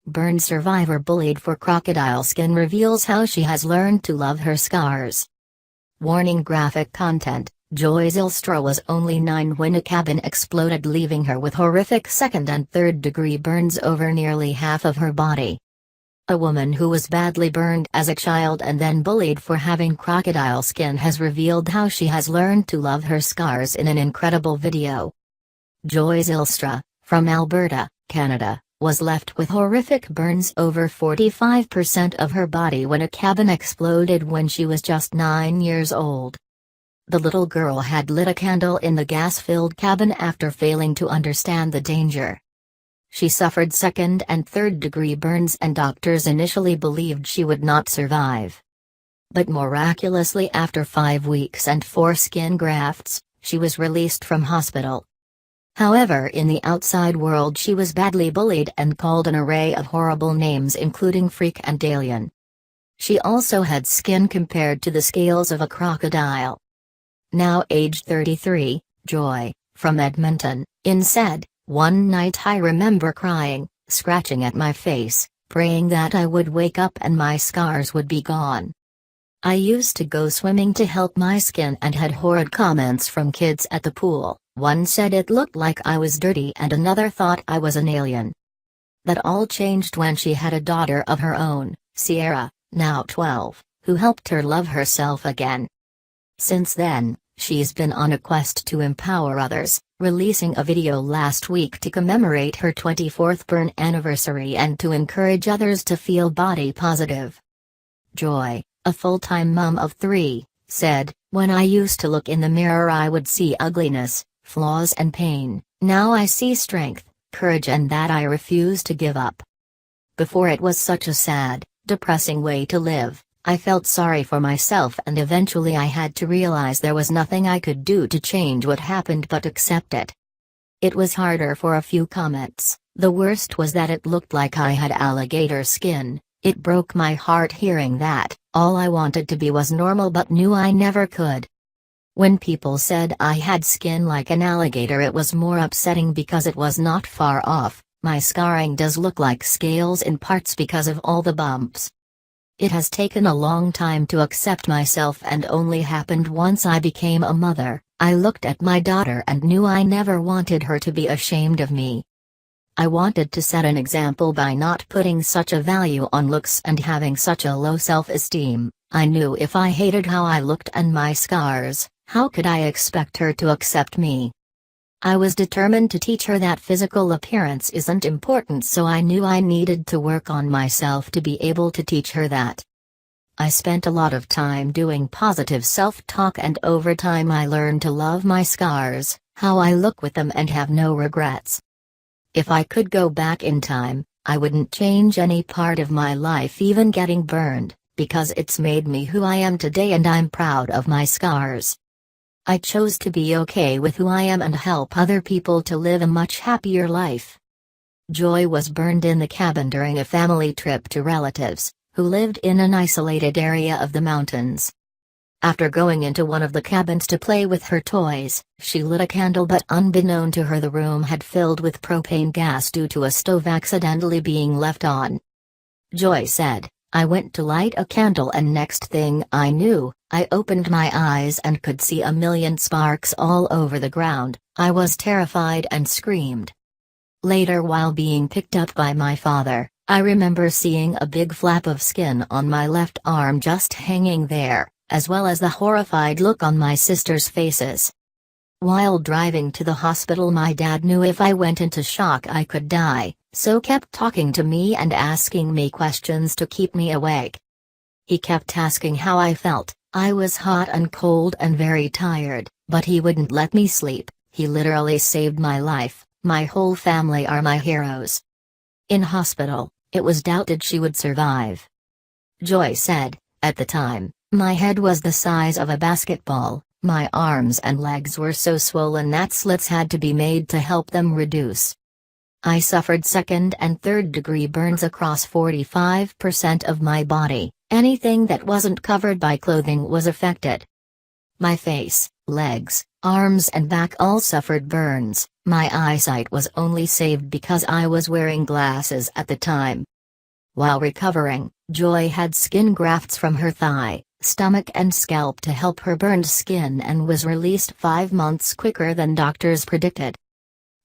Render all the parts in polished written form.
burn survivor bullied for crocodile skin reveals how she has learned to love her scars. Warning: graphic content. Joy Zylstra was only 9 when a cabin exploded, leaving her with horrific second and third degree burns over nearly half of her body. A woman who was badly burned as a child and then bullied for having crocodile skin has revealed how she has learned to love her scars in an incredible video. Joy Zylstra, from Alberta, Canada, was left with horrific burns over 45% of her body when a cabin exploded when she was just 9 years old. The little girl had lit a candle in the gas-filled cabin after failing to understand the danger. She suffered second and third degree burns and doctors initially believed she would not survive. But miraculously, after 5 weeks and 4 skin grafts, she was released from hospital. However, in the outside world she was badly bullied and called an array of horrible names including freak and alien. She also had skin compared to the scales of a crocodile. Now aged 33, Joy, from Edmonton, said, "One night I remember crying, scratching at my face, praying that I would wake up and my scars would be gone. I used to go swimming to help my skin and had horrid comments from kids at the pool. One said it looked like I was dirty and another thought I was an alien. That all changed when she had a daughter of her own, Sierra, now 12, who helped her love herself again. Since then, she's been on a quest to empower others, releasing a video last week to commemorate her 24th burn anniversary and to encourage others to feel body positive." Joy, a full-time mom of 3, said, "When I used to look in the mirror I would see ugliness, flaws and pain. Now I see strength, courage, and that I refuse to give up. Before it was such a sad, depressing way to live. I felt sorry for myself and eventually I had to realize there was nothing I could do to change what happened but accept it. It was harder for a few comments. The worst was that it looked like I had alligator skin. It broke my heart hearing that. All I wanted to be was normal but knew I never could. When people said I had skin like an alligator it was more upsetting because it was not far off. My scarring does look like scales in parts because of all the bumps. It has taken a long time to accept myself and only happened once I became a mother. I looked at my daughter and knew I never wanted her to be ashamed of me. I wanted to set an example by not putting such a value on looks and having such a low self-esteem. I knew if I hated how I looked and my scars, how could I expect her to accept me? I was determined to teach her that physical appearance isn't important, so I knew I needed to work on myself to be able to teach her that. I spent a lot of time doing positive self-talk and over time I learned to love my scars, how I look with them and have no regrets. If I could go back in time, I wouldn't change any part of my life, even getting burned, because it's made me who I am today and I'm proud of my scars. I chose to be okay with who I am and help other people to live a much happier life." Joy was burned in the cabin during a family trip to relatives, who lived in an isolated area of the mountains. After going into one of the cabins to play with her toys, she lit a candle but unbeknown to her the room had filled with propane gas due to a stove accidentally being left on. Joy said, "I went to light a candle and next thing I knew, I opened my eyes and could see a million sparks all over the ground. I was terrified and screamed. Later, while being picked up by my father, I remember seeing a big flap of skin on my left arm just hanging there, as well as the horrified look on my sister's faces. While driving to the hospital my dad knew if I went into shock I could die, so kept talking to me and asking me questions to keep me awake. He kept asking how I felt. I was hot and cold and very tired, but he wouldn't let me sleep. He literally saved my life. My whole family are my heroes." In hospital, it was doubted she would survive. Joy said, "At the time, my head was the size of a basketball, my arms and legs were so swollen that slits had to be made to help them reduce. I suffered second and third degree burns across 45% of my body. Anything that wasn't covered by clothing was affected. My face, legs, arms and back all suffered burns. My eyesight was only saved because I was wearing glasses at the time. While recovering, Joy had skin grafts from her thigh, stomach and scalp to help her burned skin and was released 5 months quicker than doctors predicted.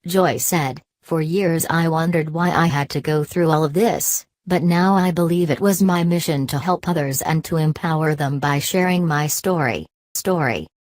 Joy said, "For years I wondered why I had to go through all of this, but now I believe it was my mission to help others and to empower them by sharing my story.